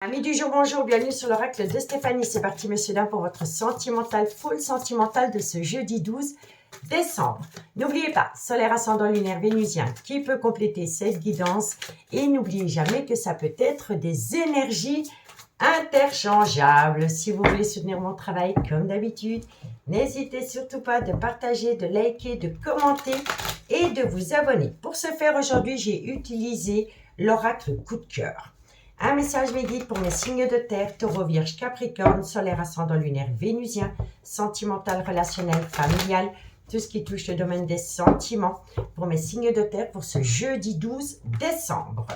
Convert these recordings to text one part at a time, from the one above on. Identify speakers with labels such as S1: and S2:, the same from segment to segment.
S1: Amis du jour, bonjour, bienvenue sur l'oracle de Stéphanie. C'est parti, messieurs, dames, pour votre sentimental, full sentimental de ce jeudi 12 décembre. N'oubliez pas, solaire ascendant lunaire vénusien qui peut compléter cette guidance. Et n'oubliez jamais que ça peut être des énergies interchangeables. Si vous voulez soutenir mon travail, comme d'habitude, n'hésitez surtout pas de partager, de liker, de commenter et de vous abonner. Pour ce faire, aujourd'hui, j'ai utilisé l'oracle coup de cœur. Un message mes guides pour mes signes de terre, taureau, vierge, capricorne, solaire, ascendant lunaire, vénusien, sentimental, relationnel, familial, tout ce qui touche le domaine des sentiments pour mes signes de terre pour ce jeudi 12 décembre.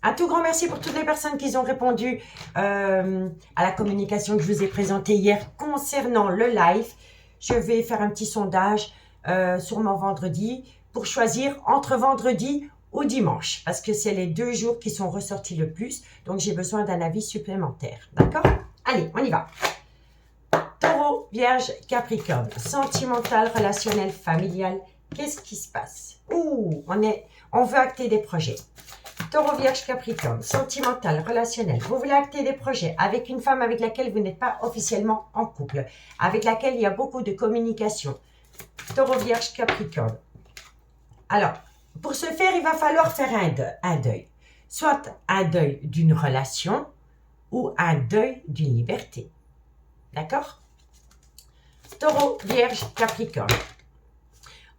S1: Un tout grand merci pour toutes les personnes qui ont répondu à la communication que je vous ai présentée hier concernant le live. Je vais faire un petit sondage sûrement vendredi pour choisir entre vendredi ou dimanche parce que c'est les 2 jours qui sont ressortis le plus. Donc, j'ai besoin d'un avis supplémentaire. D'accord? Allez, on y va. Taureau, vierge, capricorne, sentimental, relationnel, familial. Qu'est-ce qui se passe? Ouh, on veut acter des projets. Taureau, vierge, capricorne, sentimental, relationnel. Vous voulez acter des projets avec une femme avec laquelle vous n'êtes pas officiellement en couple, avec laquelle il y a beaucoup de communication. Taureau, vierge, capricorne. Alors, pour ce faire, il va falloir faire un deuil. Soit un deuil d'une relation ou un deuil d'une liberté. D'accord? Taureau, vierge, capricorne.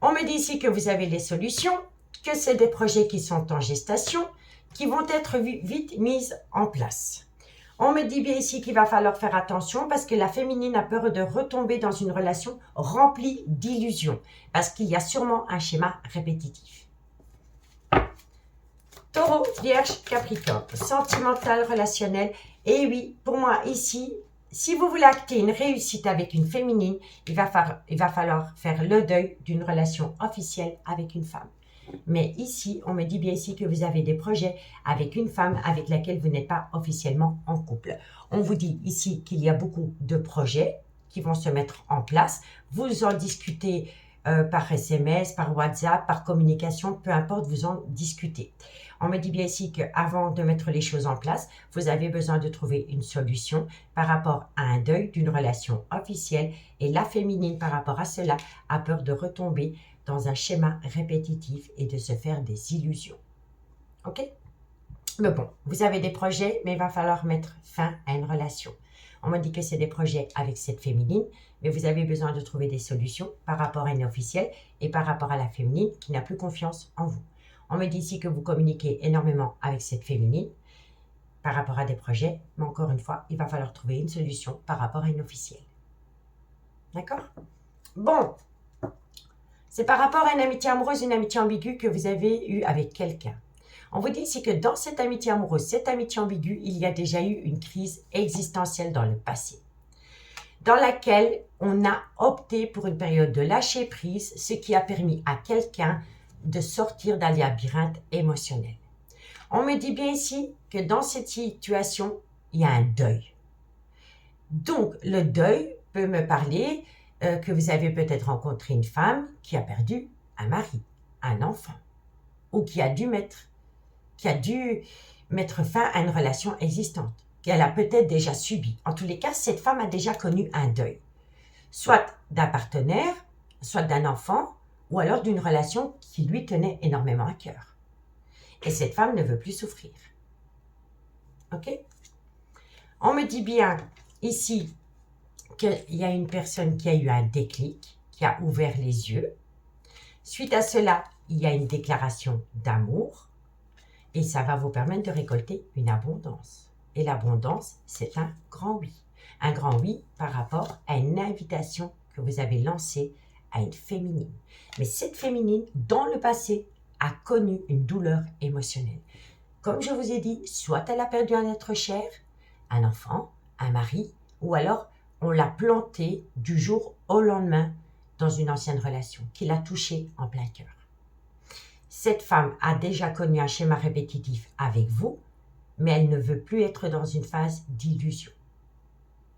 S1: On me dit ici que vous avez les solutions, que c'est des projets qui sont en gestation, qui vont être vite mises en place. On me dit bien ici qu'il va falloir faire attention parce que la féminine a peur de retomber dans une relation remplie d'illusions. Parce qu'il y a sûrement un schéma répétitif. Taureau, vierge, capricorne, sentimental, relationnel. Et oui, pour moi ici, si vous voulez acter une réussite avec une féminine, il va falloir faire le deuil d'une relation officielle avec une femme. Mais ici, on me dit bien ici que vous avez des projets avec une femme avec laquelle vous n'êtes pas officiellement en couple. On vous dit ici qu'il y a beaucoup de projets qui vont se mettre en place. Vous en discutez par SMS, par WhatsApp, par communication, peu importe, vous en discutez. On me dit bien ici qu'avant de mettre les choses en place, vous avez besoin de trouver une solution par rapport à un deuil d'une relation officielle et la féminine par rapport à cela a peur de retomber dans un schéma répétitif et de se faire des illusions. Ok? Mais bon, vous avez des projets, mais il va falloir mettre fin à une relation. On me dit que c'est des projets avec cette féminine, mais vous avez besoin de trouver des solutions par rapport à une officielle et par rapport à la féminine qui n'a plus confiance en vous. On me dit ici que vous communiquez énormément avec cette féminine par rapport à des projets, mais encore une fois, il va falloir trouver une solution par rapport à une officielle. D'accord? Bon, c'est par rapport à une amitié amoureuse, une amitié ambiguë que vous avez eue avec quelqu'un. On vous dit ici que dans cette amitié amoureuse, cette amitié ambiguë, il y a déjà eu une crise existentielle dans le passé, dans laquelle on a opté pour une période de lâcher prise, ce qui a permis à quelqu'un de sortir d'un labyrinthe émotionnel. On me dit bien ici que dans cette situation, il y a un deuil. Donc, le deuil peut me parler que vous avez peut-être rencontré une femme qui a perdu un mari, un enfant, ou qui a dû mettre fin à une relation existante, qu'elle a peut-être déjà subie. En tous les cas, cette femme a déjà connu un deuil, soit d'un partenaire, soit d'un enfant, ou alors d'une relation qui lui tenait énormément à cœur. Et cette femme ne veut plus souffrir. Ok? On me dit bien ici qu'il y a une personne qui a eu un déclic, qui a ouvert les yeux. Suite à cela, il y a une déclaration d'amour et ça va vous permettre de récolter une abondance. Et l'abondance, c'est un grand oui. Un grand oui par rapport à une invitation que vous avez lancée à une féminine. Mais cette féminine, dans le passé, a connu une douleur émotionnelle. Comme je vous ai dit, soit elle a perdu un être cher, un enfant, un mari, ou alors on l'a planté du jour au lendemain dans une ancienne relation qui l'a touchée en plein cœur. Cette femme a déjà connu un schéma répétitif avec vous, mais elle ne veut plus être dans une phase d'illusion.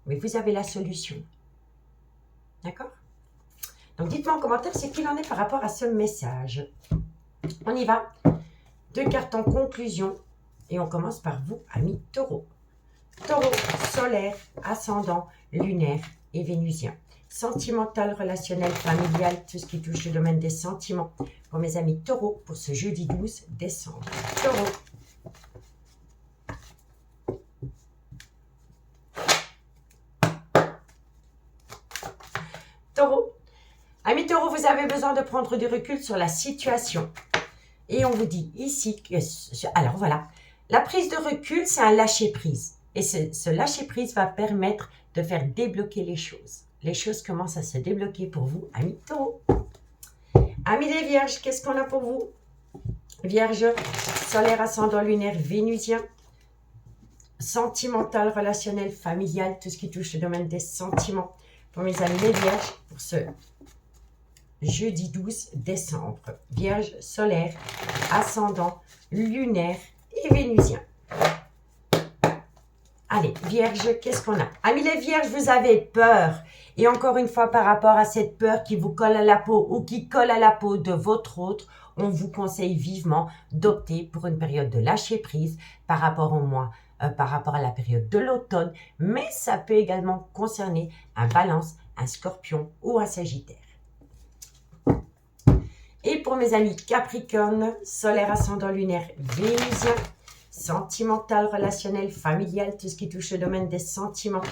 S1: Mais vous avez la solution. D'accord? Donc dites-moi en commentaire ce qu'il en est par rapport à ce message. On y va. 2 cartes en conclusion. Et on commence par vous, amis taureaux. Taureau, solaire, ascendant, lunaire et vénusien. Sentimental, relationnel, familial, tout ce qui touche le domaine des sentiments. Pour mes amis taureaux, pour ce jeudi 12 décembre. Taureau. Taureau. Amis taureaux, vous avez besoin de prendre du recul sur la situation. Et on vous dit ici que... Alors voilà, la prise de recul, c'est un lâcher-prise. Et ce lâcher-prise va permettre de faire débloquer les choses. Les choses commencent à se débloquer pour vous, amis taureaux. Amis des vierges, qu'est-ce qu'on a pour vous? Vierge, solaire, ascendant, lunaire, vénusien. Sentimental, relationnel, familial, tout ce qui touche le domaine des sentiments. Pour mes amis les vierges, pour ce jeudi 12 décembre. Vierge, solaire, ascendant, lunaire et vénusien. Allez, Vierge, qu'est-ce qu'on a? Amis les Vierges, vous avez peur. Et encore une fois, par rapport à cette peur qui vous colle à la peau ou qui colle à la peau de votre autre, on vous conseille vivement d'opter pour une période de lâcher prise par rapport au mois, par rapport à la période de l'automne. Mais ça peut également concerner un Balance, un Scorpion ou un Sagittaire. Et pour mes amis Capricorne, solaire, ascendant, lunaire, vénusien, sentimental, relationnel, familial, tout ce qui touche le domaine des sentiments.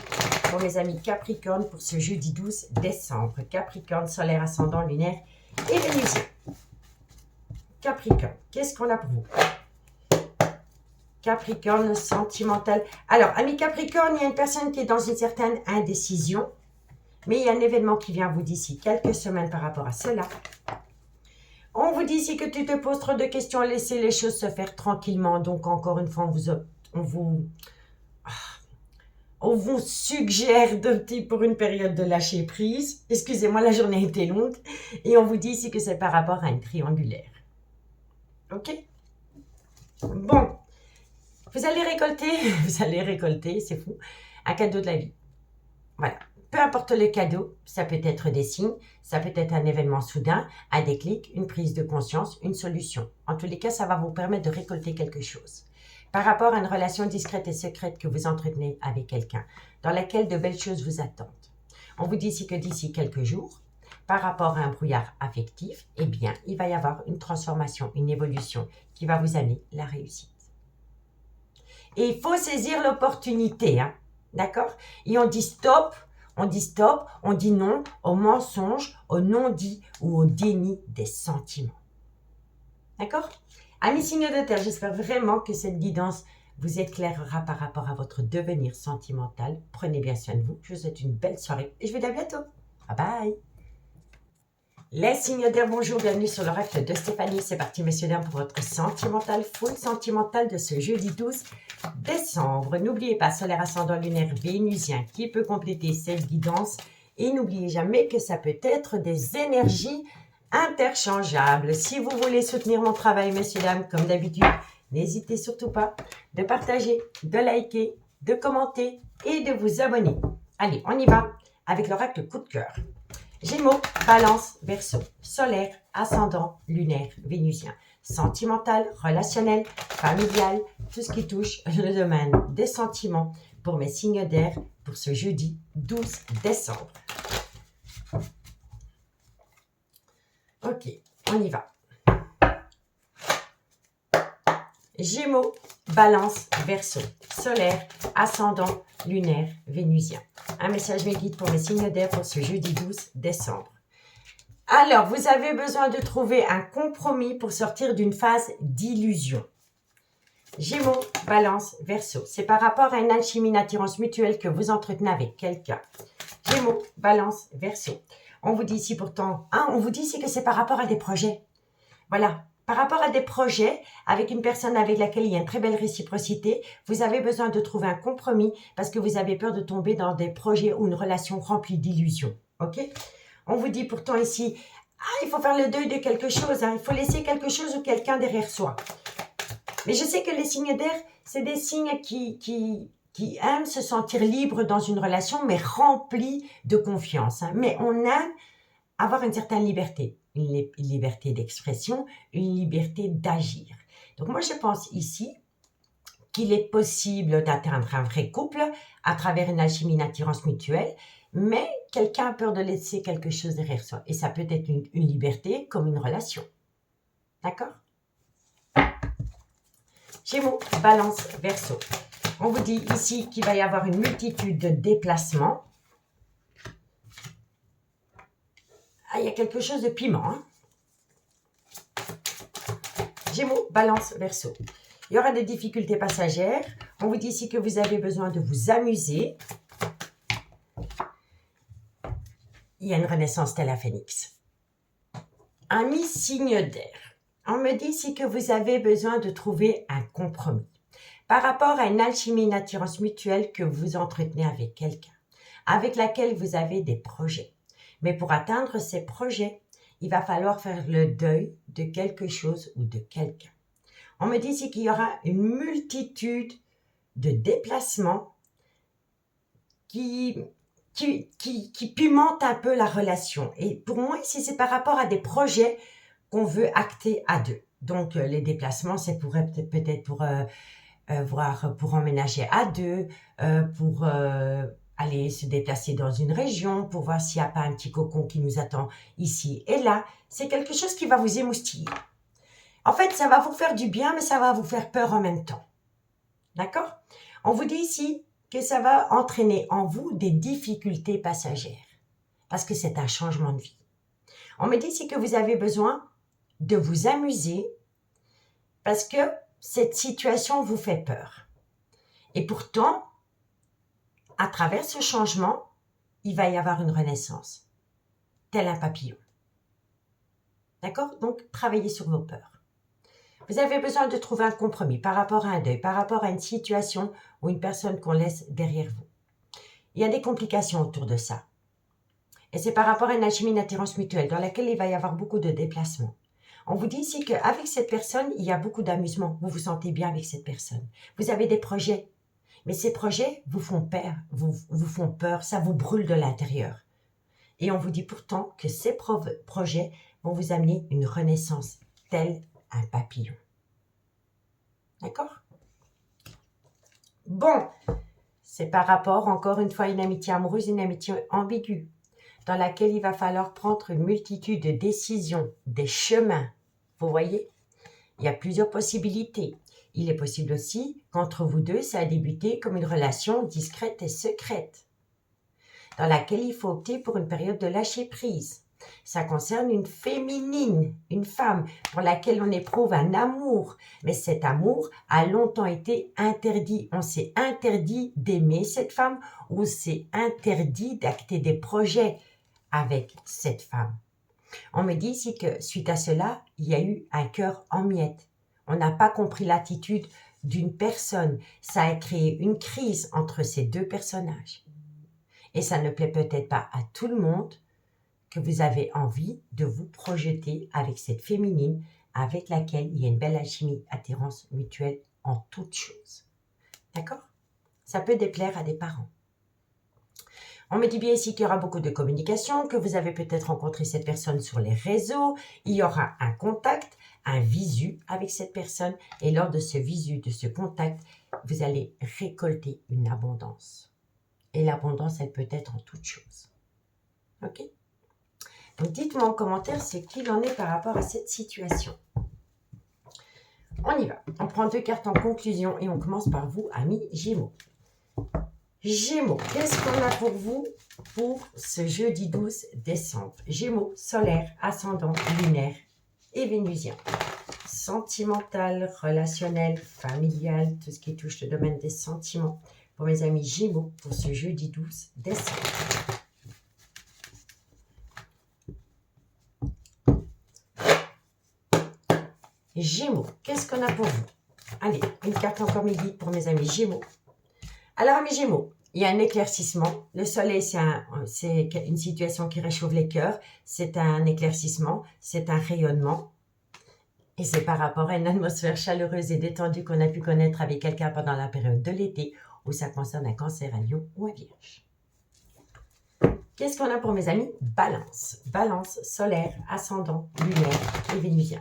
S1: Pour mes amis Capricorne, pour ce jeudi 12 décembre. Capricorne, solaire, ascendant, lunaire et vénusien. Capricorne, qu'est-ce qu'on a pour vous? Capricorne, sentimental. Alors, amis Capricorne, il y a une personne qui est dans une certaine indécision, mais il y a un événement qui vient vous d'ici quelques semaines par rapport à cela. On vous dit ici que tu te poses trop de questions, laissez les choses se faire tranquillement. Donc, encore une fois, on vous suggère d'opter pour une période de lâcher prise. Excusez-moi, la journée était longue. Et on vous dit ici que c'est par rapport à une triangulaire. Ok? Bon. Vous allez récolter, c'est fou, un cadeau de la vie. Voilà. Peu importe le cadeau, ça peut être des signes, ça peut être un événement soudain, un déclic, une prise de conscience, une solution. En tous les cas, ça va vous permettre de récolter quelque chose. Par rapport à une relation discrète et secrète que vous entretenez avec quelqu'un, dans laquelle de belles choses vous attendent. On vous dit ici que d'ici quelques jours, par rapport à un brouillard affectif, eh bien, il va y avoir une transformation, une évolution qui va vous amener la réussite. Et il faut saisir l'opportunité, hein, d'accord? Et on dit stop, on dit non au mensonge, au non-dit ou au déni des sentiments. D'accord? Amis signes de terre, j'espère vraiment que cette guidance vous éclairera par rapport à votre devenir sentimental. Prenez bien soin de vous. Je vous souhaite une belle soirée et je vous dis à bientôt. Bye bye! Les signes d'air, bonjour, bienvenue sur l'oracle de Stéphanie. C'est parti, messieurs, dames, pour votre sentimental, full sentimental de ce jeudi 12 décembre. N'oubliez pas, solaire, ascendant, lunaire, vénusien qui peut compléter cette guidance. Et n'oubliez jamais que ça peut être des énergies interchangeables. Si vous voulez soutenir mon travail, messieurs, dames, comme d'habitude, n'hésitez surtout pas de partager, de liker, de commenter et de vous abonner. Allez, on y va avec l'oracle coup de cœur. Gémeaux, Balance, Verseau, solaire, ascendant, lunaire, vénusien, sentimental, relationnel, familial, tout ce qui touche le domaine des sentiments pour mes signes d'air pour ce jeudi 12 décembre. Ok, on y va. Gémeaux, Balance, Verseau, solaire, ascendant, lunaire, vénusien. Un message me guide pour mes signes d'air pour ce jeudi 12 décembre. Alors, vous avez besoin de trouver un compromis pour sortir d'une phase d'illusion. Gémeaux, Balance, Verseau. C'est par rapport à une alchimie, une attirance mutuelle que vous entretenez avec quelqu'un. Gémeaux, Balance, Verseau. On vous dit ici pourtant, on vous dit ici que c'est par rapport à des projets. Voilà. Par rapport à des projets, avec une personne avec laquelle il y a une très belle réciprocité, vous avez besoin de trouver un compromis parce que vous avez peur de tomber dans des projets ou une relation remplie d'illusions. Ok? On vous dit pourtant ici, il faut faire le deuil de quelque chose, hein, il faut laisser quelque chose ou quelqu'un derrière soi. Mais je sais que les signes d'air, c'est des signes qui aiment se sentir libres dans une relation, mais remplis de confiance. Hein. Mais on aime avoir une certaine liberté. une liberté d'expression, une liberté d'agir. Donc moi, je pense ici qu'il est possible d'atteindre un vrai couple à travers une alchimie d'attirance mutuelle, mais quelqu'un a peur de laisser quelque chose derrière soi. Et ça peut être une liberté comme une relation. D'accord? Gémeaux, Balance, Verseau. On vous dit ici qu'il va y avoir une multitude de déplacements. Ah, il y a quelque chose de piment. Hein? Gémeaux, Balance, Verseau. Il y aura des difficultés passagères. On vous dit ici que vous avez besoin de vous amuser. Il y a une renaissance telle à Phénix. Ami signe d'air. On me dit ici que vous avez besoin de trouver un compromis par rapport à une alchimie, une attirance mutuelle que vous entretenez avec quelqu'un, avec laquelle vous avez des projets. Mais pour atteindre ces projets, il va falloir faire le deuil de quelque chose ou de quelqu'un. On me dit ici qu'il y aura une multitude de déplacements qui pimentent un peu la relation. Et pour moi, ici, c'est par rapport à des projets qu'on veut acter à deux. Donc, les déplacements, c'est peut-être pour emménager à deux, pour aller se déplacer dans une région, pour voir s'il n'y a pas un petit cocon qui nous attend ici et là. C'est quelque chose qui va vous émoustiller. En fait, ça va vous faire du bien, mais ça va vous faire peur en même temps. D'accord? On vous dit ici que ça va entraîner en vous des difficultés passagères, parce que c'est un changement de vie. On me dit ici que vous avez besoin de vous amuser, parce que cette situation vous fait peur. Et pourtant, à travers ce changement, il va y avoir une renaissance, tel un papillon. D'accord? Donc, travaillez sur vos peurs. Vous avez besoin de trouver un compromis par rapport à un deuil, par rapport à une situation ou une personne qu'on laisse derrière vous. Il y a des complications autour de ça. Et c'est par rapport à une alchimie d'attirance mutuelle dans laquelle il va y avoir beaucoup de déplacements. On vous dit ici qu'avec cette personne, il y a beaucoup d'amusement. Vous vous sentez bien avec cette personne. Vous avez des projets. Mais ces projets vous font peur, ça vous brûle de l'intérieur. Et on vous dit pourtant que ces projets vont vous amener une renaissance, tel un papillon. D'accord? Bon, c'est par rapport, encore une fois, à une amitié amoureuse, une amitié ambiguë, dans laquelle il va falloir prendre une multitude de décisions, des chemins. Vous voyez? Il y a plusieurs possibilités. Il est possible aussi qu'entre vous deux, ça a débuté comme une relation discrète et secrète, dans laquelle il faut opter pour une période de lâcher prise. Ça concerne une féminine, une femme pour laquelle on éprouve un amour. Mais cet amour a longtemps été interdit. On s'est interdit d'aimer cette femme ou s'est interdit d'acter des projets avec cette femme. On me dit ici que suite à cela, il y a eu un cœur en miettes. On n'a pas compris l'attitude d'une personne. Ça a créé une crise entre ces deux personnages. Et ça ne plaît peut-être pas à tout le monde que vous avez envie de vous projeter avec cette féminine avec laquelle il y a une belle alchimie, attirance mutuelle en toutes choses. D'accord? Ça peut déplaire à des parents. On me dit bien ici qu'il y aura beaucoup de communication, que vous avez peut-être rencontré cette personne sur les réseaux, il y aura un contact, un visu avec cette personne, et lors de ce visu, de ce contact, vous allez récolter une abondance. Et l'abondance, elle peut être en toutes choses. Ok? Donc, dites-moi en commentaire ce qu'il en est par rapport à cette situation. On y va. On prend 2 cartes en conclusion et on commence par vous, amis Gémeaux. Gémeaux, qu'est-ce qu'on a pour vous pour ce jeudi 12 décembre? Gémeaux, solaire, ascendant, lunaire et vénusien. Sentimental, relationnel, familial, tout ce qui touche le domaine des sentiments. Pour mes amis Gémeaux, pour ce jeudi 12 décembre. Gémeaux, qu'est-ce qu'on a pour vous? Allez, une carte encore midi pour mes amis Gémeaux. Alors, amis Gémeaux, il y a un éclaircissement. Le soleil, c'est une situation qui réchauffe les cœurs. C'est un éclaircissement, c'est un rayonnement. Et c'est par rapport à une atmosphère chaleureuse et détendue qu'on a pu connaître avec quelqu'un pendant la période de l'été, où ça concerne un cancer, un lion ou un vierge. Qu'est-ce qu'on a pour mes amis? Balance. Balance solaire, ascendant, lunaire et vénusien.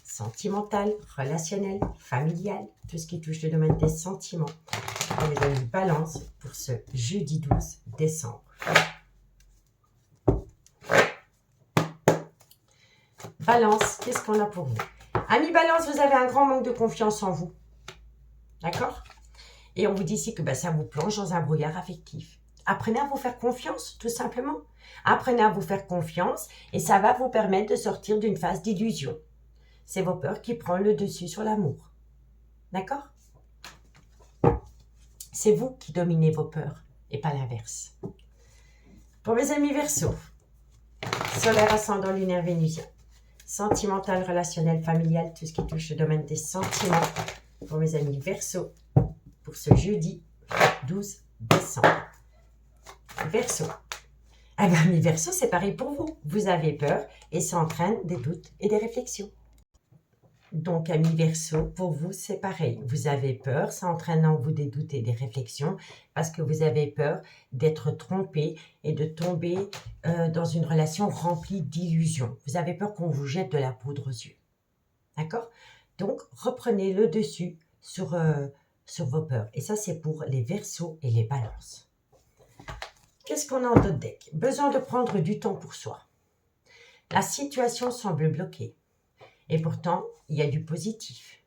S1: Sentimental, relationnel, familial, tout ce qui touche le domaine des sentiments. Pour mes amis Balance pour ce jeudi 12 décembre. Balance, qu'est-ce qu'on a pour vous? Amis Balance, vous avez un grand manque de confiance en vous. D'accord? Et on vous dit ici que ça vous plonge dans un brouillard affectif. Apprenez à vous faire confiance, tout simplement. Apprenez à vous faire confiance et ça va vous permettre de sortir d'une phase d'illusion. C'est vos peurs qui prennent le dessus sur l'amour. D'accord? C'est vous qui dominez vos peurs et pas l'inverse. Pour mes amis Verseau, solaire, ascendant, lunaire, vénusien. Sentimental, relationnel, familial, tout ce qui touche le domaine des sentiments. Pour mes amis Verseau, pour ce jeudi 12 décembre. Verseau. Ah ben, mes Verseau, c'est pareil pour vous. Vous avez peur et ça entraîne des doutes et des réflexions. Donc, amis Verseau, pour vous, c'est pareil. Vous avez peur, ça entraîne en vous des doutes et des réflexions parce que vous avez peur d'être trompé et de tomber dans une relation remplie d'illusions. Vous avez peur qu'on vous jette de la poudre aux yeux. D'accord? Donc, reprenez le dessus sur vos peurs. Et ça, c'est pour les Verseaux et les Balances. Qu'est-ce qu'on a en d'autres decks? Besoin de prendre du temps pour soi. La situation semble bloquée. Et pourtant, il y a du positif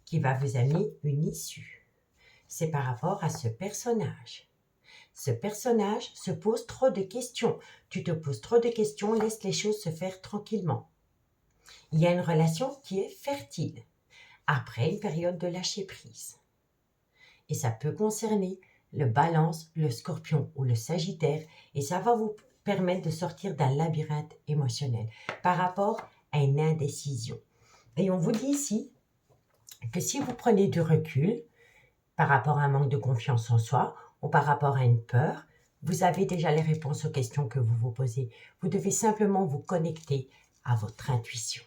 S1: qui va vous amener une issue. C'est par rapport à ce personnage. Ce personnage se pose trop de questions. Tu te poses trop de questions, laisse les choses se faire tranquillement. Il y a une relation qui est fertile après une période de lâcher prise. Et ça peut concerner le Balance, le Scorpion ou le Sagittaire. Et ça va vous permettre de sortir d'un labyrinthe émotionnel par rapport à une indécision. Et on vous dit ici que si vous prenez du recul par rapport à un manque de confiance en soi ou par rapport à une peur, vous avez déjà les réponses aux questions que vous vous posez. Vous devez simplement vous connecter à votre intuition.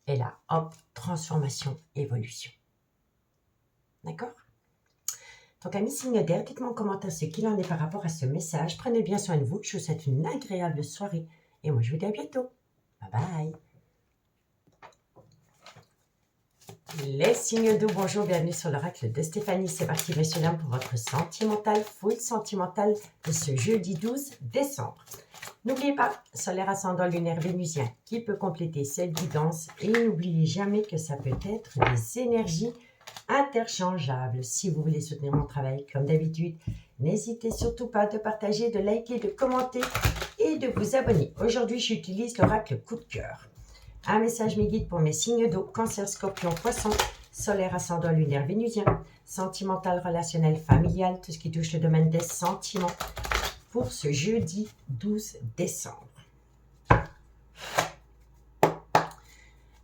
S1: Et là, hop, transformation, évolution. D'accord? Donc, amis signes d'air, dites-moi en commentaire ce qu'il en est par rapport à ce message. Prenez bien soin de vous. Je vous souhaite une agréable soirée. Et moi, je vous dis à bientôt. Bye bye. Les signes d'eau, bonjour, bienvenue sur l'oracle de Stéphanie. C'est parti, messieurs, dames, pour votre sentimental, full sentimental de ce jeudi 12 décembre. N'oubliez pas, solaire, ascendant, lunaire, vénusien, qui peut compléter cette guidance. Et n'oubliez jamais que ça peut être des énergies interchangeables. Si vous voulez soutenir mon travail, comme d'habitude, n'hésitez surtout pas de partager, de liker, de commenter et de vous abonner. Aujourd'hui, j'utilise l'oracle coup de cœur. Un message me guide pour mes signes d'eau, Cancer, Scorpion, Poisson, solaire, ascendant, lunaire, vénusien, sentimental, relationnel, familial, tout ce qui touche le domaine des sentiments pour ce jeudi 12 décembre.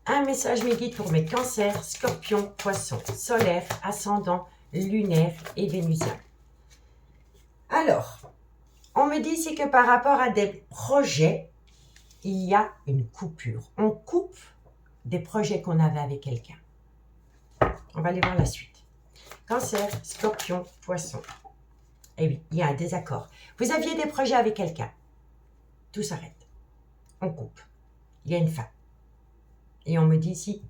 S1: Un message me guide pour mes cancers, scorpions, poissons, solaire, ascendant, lunaire et vénusien. Alors, on me dit ici que par rapport à des projets, il y a une coupure. On coupe des projets qu'on avait avec quelqu'un. On va aller voir la suite. Cancer, scorpion, poisson. Eh oui, il y a un désaccord. Vous aviez des projets avec quelqu'un. Tout s'arrête. On coupe. Il y a une fin. Et on me dit ici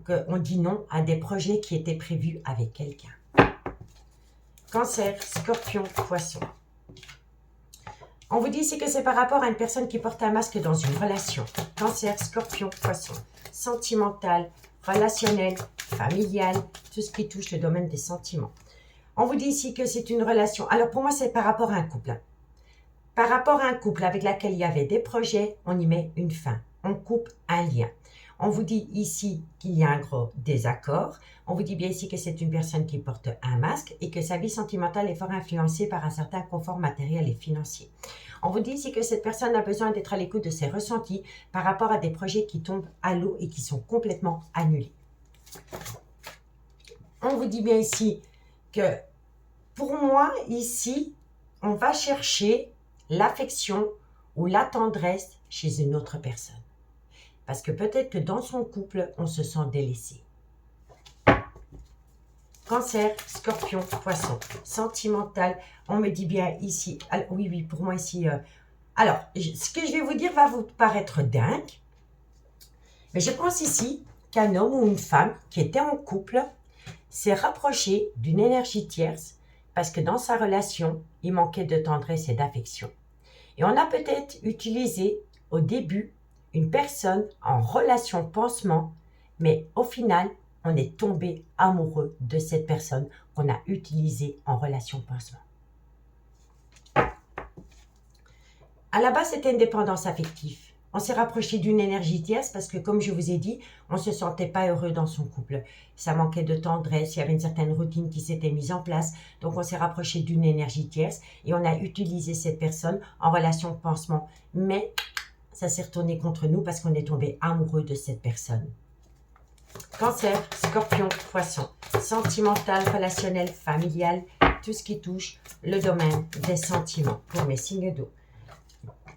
S1: qu'on dit non à des projets qui étaient prévus avec quelqu'un. Cancer, scorpion, poisson. On vous dit ici que c'est par rapport à une personne qui porte un masque dans une relation. Cancer, scorpion, poisson. Sentimental, relationnel, familial, tout ce qui touche le domaine des sentiments. On vous dit ici que c'est une relation. Alors pour moi, c'est par rapport à un couple. Par rapport à un couple avec lequel il y avait des projets, on y met une fin. On coupe un lien. On vous dit ici qu'il y a un gros désaccord. On vous dit bien ici que c'est une personne qui porte un masque et que sa vie sentimentale est fort influencée par un certain confort matériel et financier. On vous dit ici que cette personne a besoin d'être à l'écoute de ses ressentis par rapport à des projets qui tombent à l'eau et qui sont complètement annulés. On vous dit bien ici que pour moi, ici, on va chercher l'affection ou la tendresse chez une autre personne. Parce que peut-être que dans son couple, on se sent délaissé. Cancer, scorpion, poisson, sentimental. On me dit bien ici, oui, pour moi ici, Alors, ce que je vais vous dire va vous paraître dingue, mais je pense ici qu'un homme ou une femme qui était en couple s'est rapproché d'une énergie tierce parce que dans sa relation, il manquait de tendresse et d'affection. Et on a peut-être utilisé au début une personne en relation pansement, mais au final, on est tombé amoureux de cette personne qu'on a utilisée en relation pansement. À la base, c'était une dépendance affective. On s'est rapproché d'une énergie tierce parce que, comme je vous ai dit, on ne se sentait pas heureux dans son couple. Ça manquait de tendresse, il y avait une certaine routine qui s'était mise en place. Donc, on s'est rapproché d'une énergie tierce et on a utilisé cette personne en relation pansement. Mais ça s'est retourné contre nous parce qu'on est tombé amoureux de cette personne. Cancer, Scorpion, Poisson, sentimental, relationnel, familial, tout ce qui touche le domaine des sentiments pour mes signes d'eau.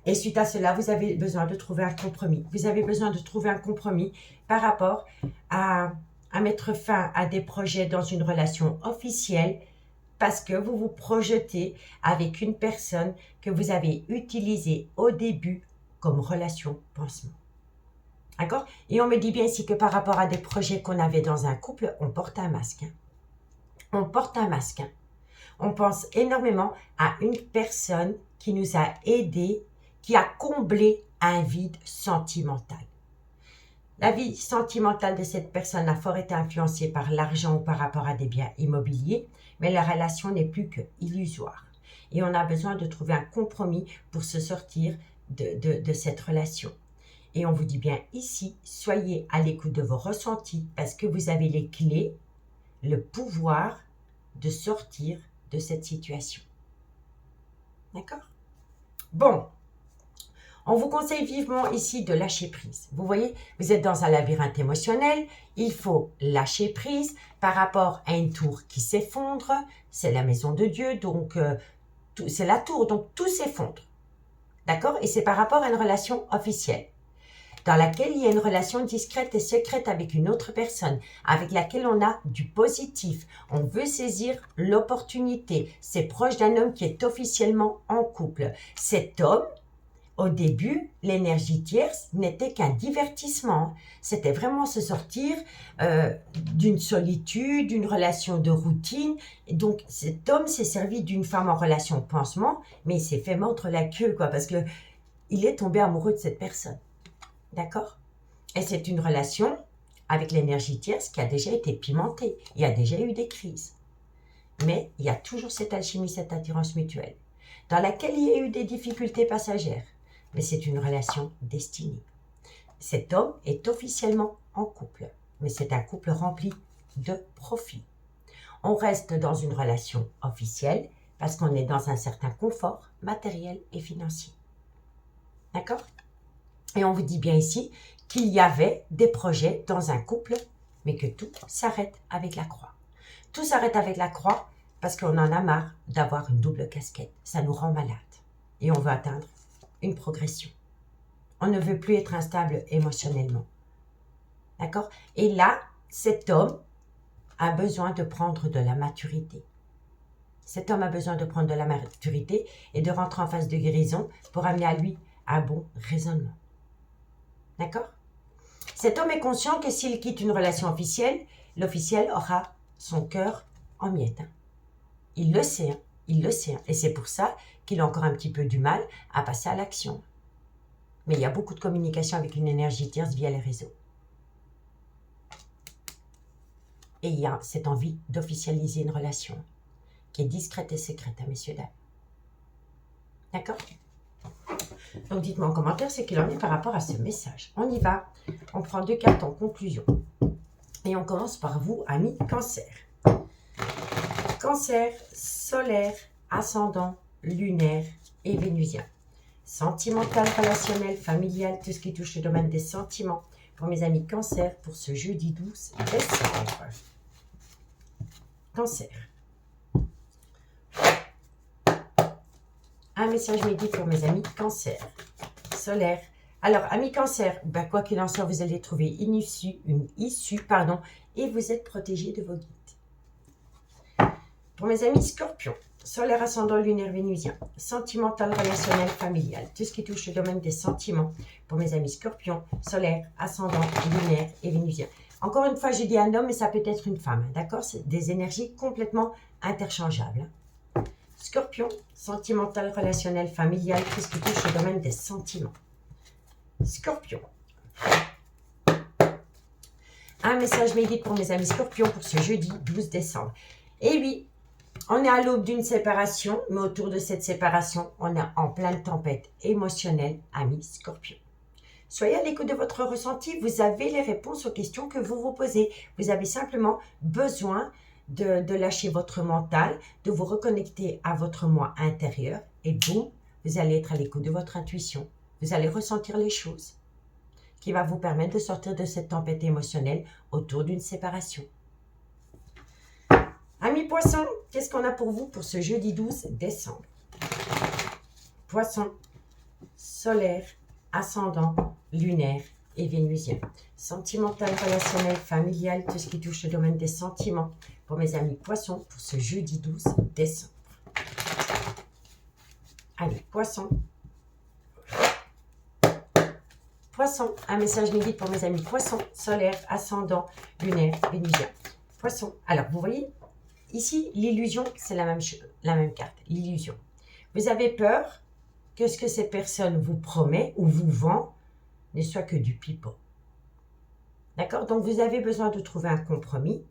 S1: Et suite à cela, vous avez besoin de trouver un compromis. Vous avez besoin de trouver un compromis par rapport à mettre fin à des projets dans une relation officielle parce que vous vous projetez avec une personne que vous avez utilisée au début comme relation pansement. D'accord? Et on me dit bien ici que par rapport à des projets qu'on avait dans un couple, on porte un masque. On porte un masque. On pense énormément à une personne qui nous a aidés, qui a comblé un vide sentimental. La vie sentimentale de cette personne a fort été influencée par l'argent ou par rapport à des biens immobiliers, mais la relation n'est plus que illusoire. Et on a besoin de trouver un compromis pour se sortir de cette relation. Et on vous dit bien ici, soyez à l'écoute de vos ressentis parce que vous avez les clés, le pouvoir de sortir de cette situation. D'accord? Bon. On vous conseille vivement ici de lâcher prise. Vous voyez, vous êtes dans un labyrinthe émotionnel. Il faut lâcher prise par rapport à une tour qui s'effondre. C'est la maison de Dieu, donc c'est la tour, donc tout s'effondre. D'accord? Et c'est par rapport à une relation officielle dans laquelle il y a une relation discrète et secrète avec une autre personne, avec laquelle on a du positif. On veut saisir l'opportunité. C'est proche d'un homme qui est officiellement en couple. Cet homme, au début, l'énergie tierce n'était qu'un divertissement. C'était vraiment se sortir d'une solitude, d'une relation de routine. Et donc, cet homme s'est servi d'une femme en relation pansement, mais il s'est fait mordre la queue, quoi, parce que il est tombé amoureux de cette personne. D'accord? Et c'est une relation avec l'énergie tierce qui a déjà été pimentée. Il y a déjà eu des crises. Mais il y a toujours cette alchimie, cette attirance mutuelle, dans laquelle il y a eu des difficultés passagères. Mais c'est une relation destinée. Cet homme est officiellement en couple, mais c'est un couple rempli de profits. On reste dans une relation officielle parce qu'on est dans un certain confort matériel et financier. D'accord? Et on vous dit bien ici qu'il y avait des projets dans un couple, mais que tout s'arrête avec la croix. Tout s'arrête avec la croix parce qu'on en a marre d'avoir une double casquette. Ça nous rend malade et on veut atteindre une progression. On ne veut plus être instable émotionnellement. D'accord? Et là, cet homme a besoin de prendre de la maturité. Cet homme a besoin de prendre de la maturité et de rentrer en phase de guérison pour amener à lui un bon raisonnement. D'accord? Cet homme est conscient que s'il quitte une relation officielle, l'officiel aura son cœur en miettes. Il le sait, il le sait. Et c'est pour ça qu'il a encore un petit peu du mal à passer à l'action. Mais il y a beaucoup de communication avec une énergie tierce via les réseaux. Et il y a cette envie d'officialiser une relation qui est discrète et secrète, messieurs, dames. D'accord? Donc dites-moi en commentaire ce qu'il en est par rapport à ce message. On y va. On prend 2 cartes en conclusion. Et on commence par vous, amis Cancer. Cancer, solaire, ascendant, lunaire et vénusien. Sentimental, relationnel, familial, tout ce qui touche le domaine des sentiments. Pour mes amis Cancer, pour ce jeudi 12 décembre. Cancer. Un message midi pour mes amis Cancer. Solaire. Alors, amis Cancer, quoi qu'il en soit, vous allez trouver une issue, et vous êtes protégé de vos guides. Pour mes amis Scorpions, solaire, ascendant, lunaire, vénusien, sentimental, relationnel, familial, tout ce qui touche le domaine des sentiments. Pour mes amis Scorpions, solaire, ascendant, lunaire et vénusien. Encore une fois, j'ai dit un homme, mais ça peut être une femme, d'accord? C'est des énergies complètement interchangeables. Scorpion, sentimental, relationnel, familial, tout ce qui touche le domaine des sentiments. Scorpion. Un message médite pour mes amis Scorpions pour ce jeudi 12 décembre. Et oui, on est à l'aube d'une séparation, mais autour de cette séparation, on est en pleine tempête émotionnelle, amis Scorpions. Soyez à l'écoute de votre ressenti, vous avez les réponses aux questions que vous vous posez. Vous avez simplement besoin de lâcher votre mental, de vous reconnecter à votre moi intérieur et boum, vous allez être à l'écoute de votre intuition. Vous allez ressentir les choses qui va vous permettre de sortir de cette tempête émotionnelle autour d'une séparation. Amis Poissons, qu'est-ce qu'on a pour vous pour ce jeudi 12 décembre? Poissons, solaire, ascendant, lunaire et vénusien. Sentimental, relationnel, familial, tout ce qui touche le domaine des sentiments. Pour mes amis Poissons, pour ce jeudi 12 décembre. Allez, Poissons. Poissons, un message médite pour mes amis Poissons, solaire, ascendant, lunaire, vénusien. Poissons, alors vous voyez, ici, l'illusion, c'est la même carte, l'illusion. Vous avez peur que ce que ces personnes vous promettent ou vous vendent ne soit que du pipeau. D'accord? Donc, vous avez besoin de trouver un compromis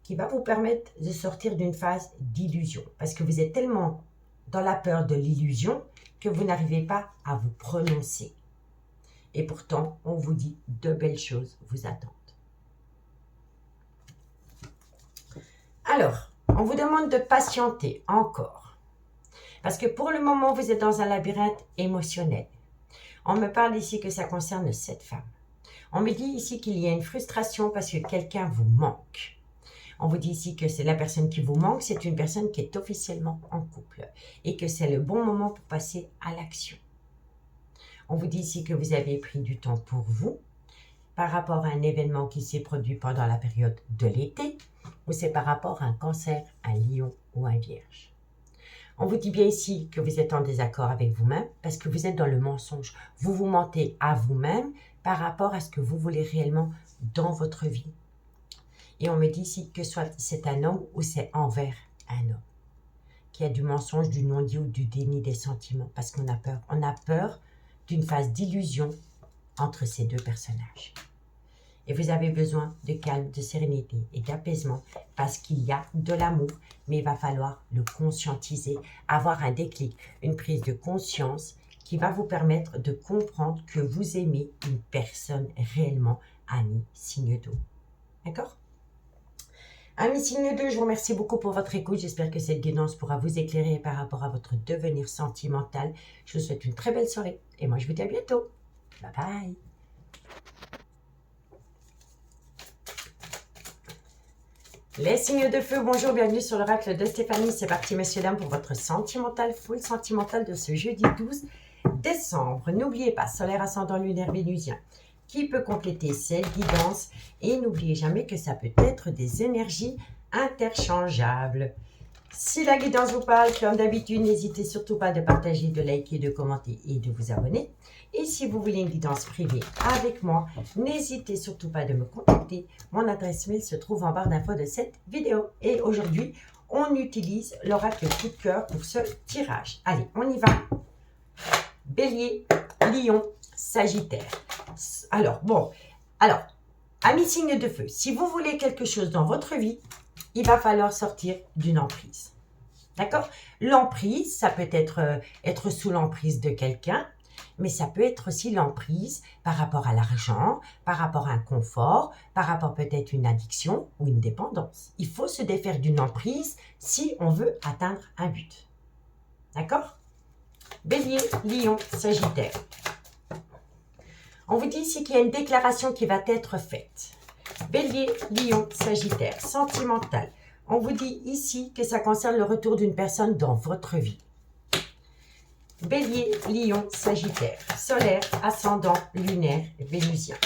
S1: qui va vous permettre de sortir d'une phase d'illusion. Parce que vous êtes tellement dans la peur de l'illusion que vous n'arrivez pas à vous prononcer. Et pourtant, on vous dit de belles choses vous attendent. Alors, on vous demande de patienter encore. Parce que pour le moment, vous êtes dans un labyrinthe émotionnel. On me parle ici que ça concerne cette femme. On me dit ici qu'il y a une frustration parce que quelqu'un vous manque. On vous dit ici que c'est la personne qui vous manque, c'est une personne qui est officiellement en couple. Et que c'est le bon moment pour passer à l'action. On vous dit ici que vous avez pris du temps pour vous par rapport à un événement qui s'est produit pendant la période de l'été ou c'est par rapport à un cancer, un lion ou un vierge. On vous dit bien ici que vous êtes en désaccord avec vous-même parce que vous êtes dans le mensonge. Vous vous mentez à vous-même par rapport à ce que vous voulez réellement dans votre vie. Et on me dit ici que soit c'est un homme ou c'est envers un homme. Qu'il y a du mensonge, du non-dit ou du déni des sentiments parce qu'on a peur. On a peur d'une phase d'illusion entre ces deux personnages. Et vous avez besoin de calme, de sérénité et d'apaisement parce qu'il y a de l'amour, mais il va falloir le conscientiser, avoir un déclic, une prise de conscience qui va vous permettre de comprendre que vous aimez une personne réellement, ami signe d'eau. D'accord? Amis signe 2, je vous remercie beaucoup pour votre écoute. J'espère que cette guidance pourra vous éclairer par rapport à votre devenir sentimental. Je vous souhaite une très belle soirée et moi je vous dis à bientôt. Bye bye. Les signes de feu, bonjour, bienvenue sur l'oracle de Stéphanie. C'est parti, messieurs, dames, pour votre sentimental, full sentimental de ce jeudi 12 décembre. N'oubliez pas, solaire, ascendant, lunaire, vénusien, qui peut compléter cette guidance. Et n'oubliez jamais que ça peut être des énergies interchangeables. Si la guidance vous parle, comme d'habitude, n'hésitez surtout pas de partager, de liker, de commenter et de vous abonner. Et si vous voulez une guidance privée avec moi, n'hésitez surtout pas de me contacter. Mon adresse mail se trouve en barre d'infos de cette vidéo. Et aujourd'hui, on utilise l'oracle coup de cœur pour ce tirage. Allez, on y va. Bélier, Lion, Sagittaire. Alors, amis signes de feu, si vous voulez quelque chose dans votre vie, il va falloir sortir d'une emprise. D'accord? L'emprise, ça peut être sous l'emprise de quelqu'un, mais ça peut être aussi l'emprise par rapport à l'argent, par rapport à un confort, par rapport peut-être à une addiction ou une dépendance. Il faut se défaire d'une emprise si on veut atteindre un but. D'accord? Bélier, Lion, Sagittaire. On vous dit ici qu'il y a une déclaration qui va être faite. Bélier, Lion, Sagittaire, sentimental. On vous dit ici que ça concerne le retour d'une personne dans votre vie. Bélier, Lion, Sagittaire, solaire, ascendant, lunaire, vénusien.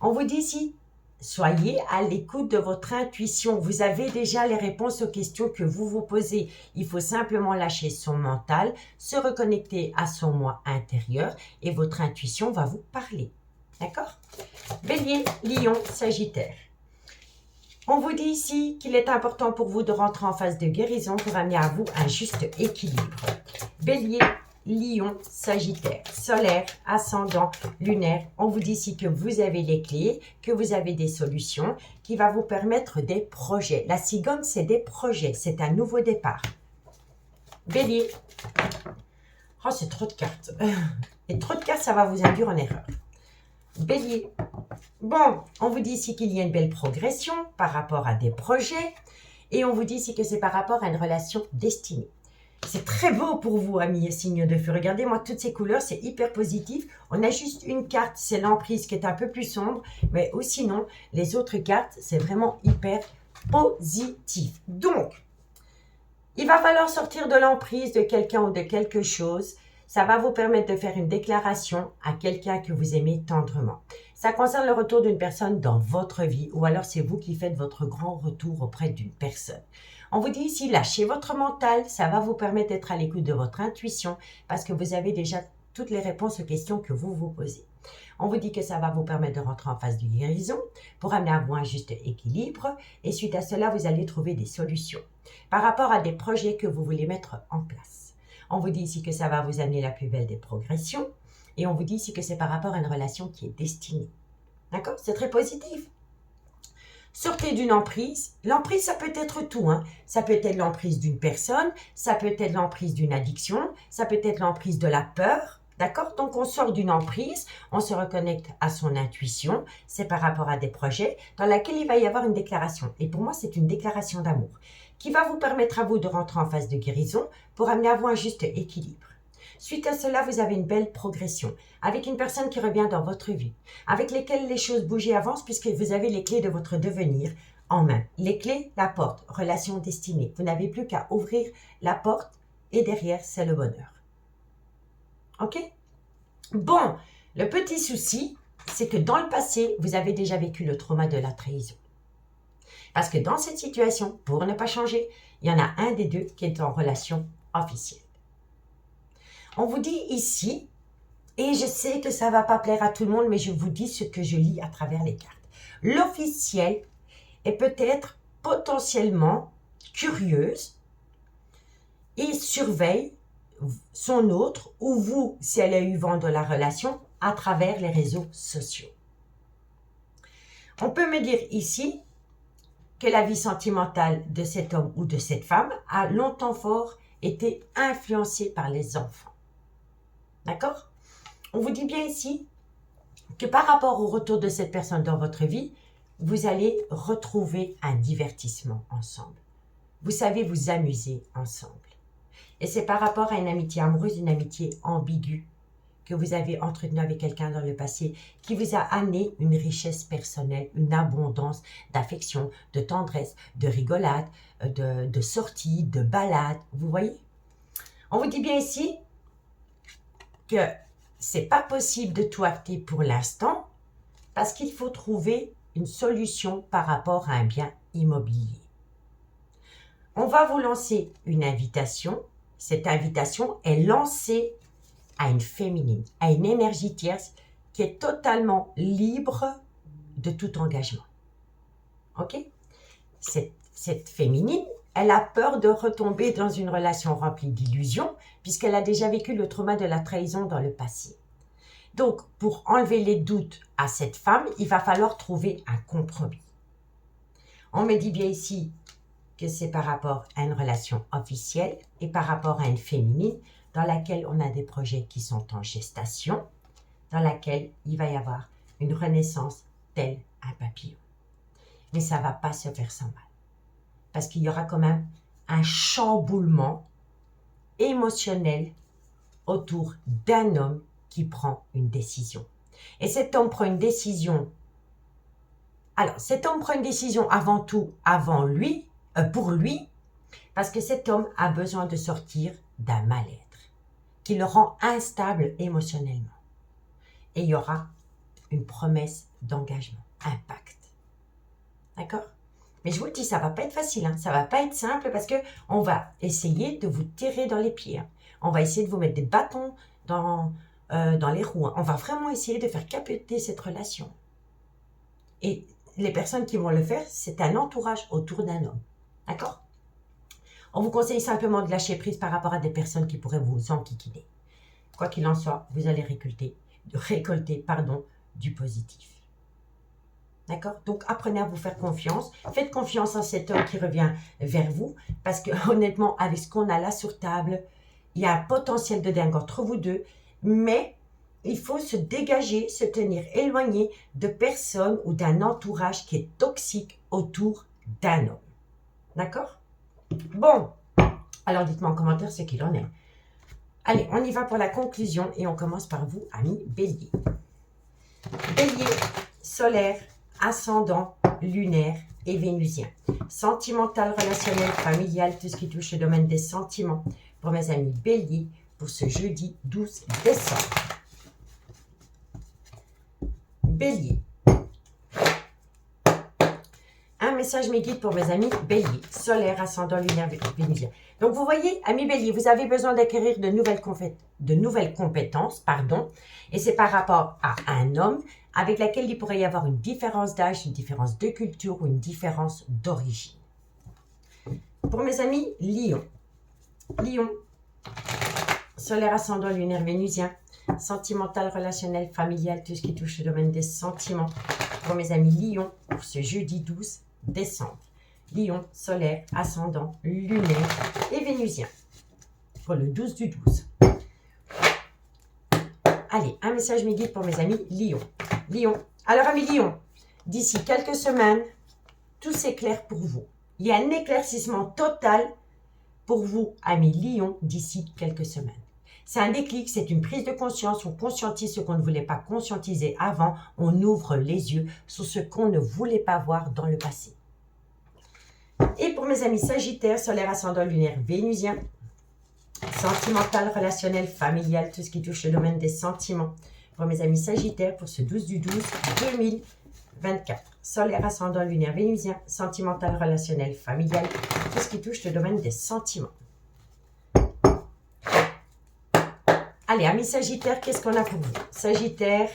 S1: On vous dit ici soyez à l'écoute de votre intuition. Vous avez déjà les réponses aux questions que vous vous posez. Il faut simplement lâcher son mental, se reconnecter à son moi intérieur et votre intuition va vous parler. D'accord? Bélier, Lion, Sagittaire. On vous dit ici qu'il est important pour vous de rentrer en phase de guérison pour amener à vous un juste équilibre. Bélier, Lion, Sagittaire, solaire, ascendant, lunaire. On vous dit ici que vous avez les clés, que vous avez des solutions, qui va vous permettre des projets. La cigogne, c'est des projets, c'est un nouveau départ. Bélier. Oh, c'est trop de cartes. Et trop de cartes, ça va vous induire en erreur. Bélier. Bon, on vous dit ici qu'il y a une belle progression par rapport à des projets. Et on vous dit ici que c'est par rapport à une relation destinée. C'est très beau pour vous, amis signes de feu. Regardez-moi toutes ces couleurs, c'est hyper positif. On a juste une carte, c'est l'emprise qui est un peu plus sombre. Mais sinon, les autres cartes, c'est vraiment hyper positif. Donc, il va falloir sortir de l'emprise de quelqu'un ou de quelque chose. Ça va vous permettre de faire une déclaration à quelqu'un que vous aimez tendrement. Ça concerne le retour d'une personne dans votre vie ou alors c'est vous qui faites votre grand retour auprès d'une personne. On vous dit ici, lâchez votre mental, ça va vous permettre d'être à l'écoute de votre intuition parce que vous avez déjà toutes les réponses aux questions que vous vous posez. On vous dit que ça va vous permettre de rentrer en phase de guérison pour amener à vous un juste équilibre et suite à cela, vous allez trouver des solutions par rapport à des projets que vous voulez mettre en place. On vous dit ici que ça va vous amener la plus belle des progressions et on vous dit ici que c'est par rapport à une relation qui est destinée. D'accord? C'est très positif. Sortez d'une emprise. L'emprise, ça peut être tout. Ça peut être l'emprise d'une personne, ça peut être l'emprise d'une addiction, ça peut être l'emprise de la peur. D'accord? Donc, on sort d'une emprise, on se reconnecte à son intuition. C'est par rapport à des projets dans lesquels il va y avoir une déclaration. Et pour moi, c'est une déclaration d'amour qui va vous permettre à vous de rentrer en phase de guérison pour amener à vous un juste équilibre. Suite à cela, vous avez une belle progression avec une personne qui revient dans votre vie, avec lesquelles les choses bougent et avancent puisque vous avez les clés de votre devenir en main. Les clés, la porte, relation destinée. Vous n'avez plus qu'à ouvrir la porte et derrière, c'est le bonheur. Ok? Bon, le petit souci, c'est que dans le passé, vous avez déjà vécu le trauma de la trahison. Parce que dans cette situation, pour ne pas changer, il y en a un des deux qui est en relation officielle. On vous dit ici, et je sais que ça ne va pas plaire à tout le monde, mais je vous dis ce que je lis à travers les cartes. L'officiel est peut-être potentiellement curieuse et surveille son autre ou vous, si elle a eu vent de la relation, à travers les réseaux sociaux. On peut me dire ici que la vie sentimentale de cet homme ou de cette femme a longtemps fort été influencée par les enfants. D'accord? On vous dit bien ici que par rapport au retour de cette personne dans votre vie, vous allez retrouver un divertissement ensemble. Vous savez vous amuser ensemble. Et c'est par rapport à une amitié amoureuse, une amitié ambiguë que vous avez entretenue avec quelqu'un dans le passé qui vous a amené une richesse personnelle, une abondance d'affection, de tendresse, de rigolade, de sorties, de balades. Vous voyez? On vous dit bien ici que c'est pas possible de tout acter pour l'instant parce qu'il faut trouver une solution par rapport à un bien immobilier. On va vous lancer une invitation. Cette invitation est lancée à une féminine, à une énergie tierce qui est totalement libre de tout engagement. Ok? Cette féminine, elle a peur de retomber dans une relation remplie d'illusions puisqu'elle a déjà vécu le trauma de la trahison dans le passé. Donc, pour enlever les doutes à cette femme, il va falloir trouver un compromis. On me dit bien ici que c'est par rapport à une relation officielle et par rapport à une féminine dans laquelle on a des projets qui sont en gestation, dans laquelle il va y avoir une renaissance tel un papillon. Mais ça ne va pas se faire sans mal. Parce qu'il y aura quand même un chamboulement émotionnel autour d'un homme qui prend une décision. Et cet homme prend une décision. Alors, cet homme prend une décision avant tout, pour lui, parce que cet homme a besoin de sortir d'un mal-être qui le rend instable émotionnellement. Et il y aura une promesse d'engagement, un pacte. D'accord? Mais je vous le dis, ça va pas être facile, hein. Ça va pas être simple parce que on va essayer de vous tirer dans les pieds, hein. On va essayer de vous mettre des bâtons dans les roues, hein. On va vraiment essayer de faire capoter cette relation. Et les personnes qui vont le faire, c'est un entourage autour d'un homme. D'accord? On vous conseille simplement de lâcher prise par rapport à des personnes qui pourraient vous enquiquiner. Quoi qu'il en soit, vous allez récolter du positif. D'accord? Donc, apprenez à vous faire confiance. Faites confiance à cet homme qui revient vers vous. Parce que, honnêtement, avec ce qu'on a là sur table, il y a un potentiel de dingue entre vous deux. Mais il faut se dégager, se tenir éloigné de personnes ou d'un entourage qui est toxique autour d'un homme. D'accord? Bon. Alors, dites-moi en commentaire ce qu'il en est. Allez, on y va pour la conclusion et on commence par vous, amis Bélier. Bélier, solaire, ascendant, lunaire et vénusien. Sentimental, relationnel, familial, tout ce qui touche le domaine des sentiments. Pour mes amis Bélier, pour ce jeudi 12 décembre. Bélier. Un message mes guides pour mes amis Bélier, solaire, ascendant, lunaire, vénusien. Donc vous voyez, amis Bélier, vous avez besoin d'acquérir de nouvelles compétences, et c'est par rapport à un homme avec lequel il pourrait y avoir une différence d'âge, une différence de culture ou une différence d'origine. Pour mes amis Lion. Lion, solaire, ascendant, lunaire, vénusien, sentimental, relationnel, familial, tout ce qui touche le domaine des sentiments. Pour mes amis Lion, pour ce jeudi 12 décembre. Lion, solaire, ascendant, lunaire et vénusien. Pour le 12 du 12. Allez, un message mes guides pour mes amis Lion. Lion. Alors, amis Lion, d'ici quelques semaines, tout s'éclaire pour vous. Il y a un éclaircissement total pour vous, amis Lion, d'ici quelques semaines. C'est un déclic, c'est une prise de conscience. On conscientise ce qu'on ne voulait pas conscientiser avant. On ouvre les yeux sur ce qu'on ne voulait pas voir dans le passé. Et pour mes amis Sagittaires, solaire, ascendant, lunaire, vénusien, sentimental, relationnel, familial, tout ce qui touche le domaine des sentiments. Pour mes amis Sagittaires, pour ce 12 du 12 2024. Solaire, ascendant, lunaire, vénusien, sentimental, relationnel, familial, tout ce qui touche le domaine des sentiments. Allez, amis Sagittaires, qu'est-ce qu'on a pour vous? Sagittaire,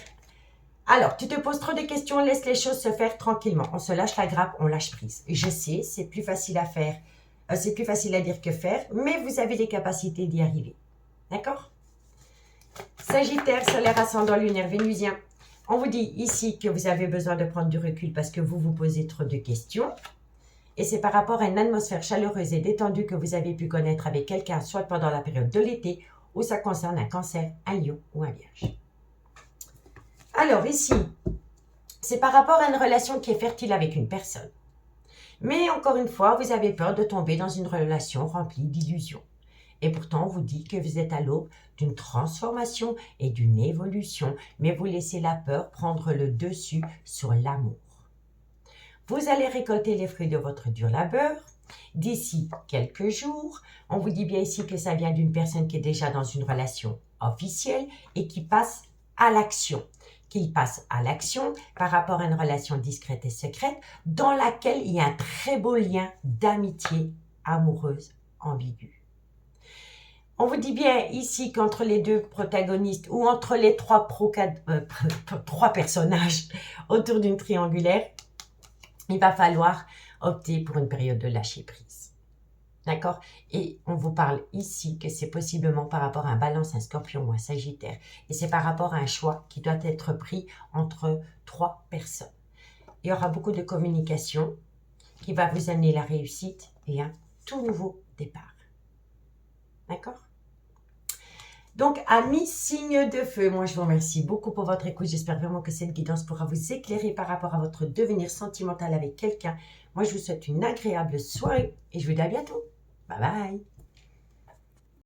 S1: alors, tu te poses trop de questions, laisse les choses se faire tranquillement. On se lâche la grappe, on lâche prise. Je sais, c'est plus facile à faire, c'est plus facile à dire que faire, mais vous avez les capacités d'y arriver. D'accord? Sagittaire, solaire, ascendant, lunaire, vénusien. On vous dit ici que vous avez besoin de prendre du recul parce que vous vous posez trop de questions. Et c'est par rapport à une atmosphère chaleureuse et détendue que vous avez pu connaître avec quelqu'un, soit pendant la période de l'été, ou ça concerne un cancer, un lion ou un vierge. Alors ici, c'est par rapport à une relation qui est fertile avec une personne. Mais encore une fois, vous avez peur de tomber dans une relation remplie d'illusions. Et pourtant, on vous dit que vous êtes à l'aube d'une transformation et d'une évolution, mais vous laissez la peur prendre le dessus sur l'amour. Vous allez récolter les fruits de votre dur labeur d'ici quelques jours. On vous dit bien ici que ça vient d'une personne qui est déjà dans une relation officielle et qui passe à l'action. Qu'il passe à l'action par rapport à une relation discrète et secrète dans laquelle il y a un très beau lien d'amitié amoureuse ambiguë. On vous dit bien ici qu'entre les deux protagonistes ou entre les trois personnages autour d'une triangulaire, il va falloir opter pour une période de lâcher prise. D'accord? Et on vous parle ici que c'est possiblement par rapport à un balance, un scorpion ou un sagittaire. Et c'est par rapport à un choix qui doit être pris entre 3 personnes. Il y aura beaucoup de communication qui va vous amener la réussite et un tout nouveau départ. D'accord? Donc, amis signes de feu, moi je vous remercie beaucoup pour votre écoute. J'espère vraiment que cette guidance pourra vous éclairer par rapport à votre devenir sentimental avec quelqu'un. Moi, je vous souhaite une agréable soirée et je vous dis à bientôt. Bye bye.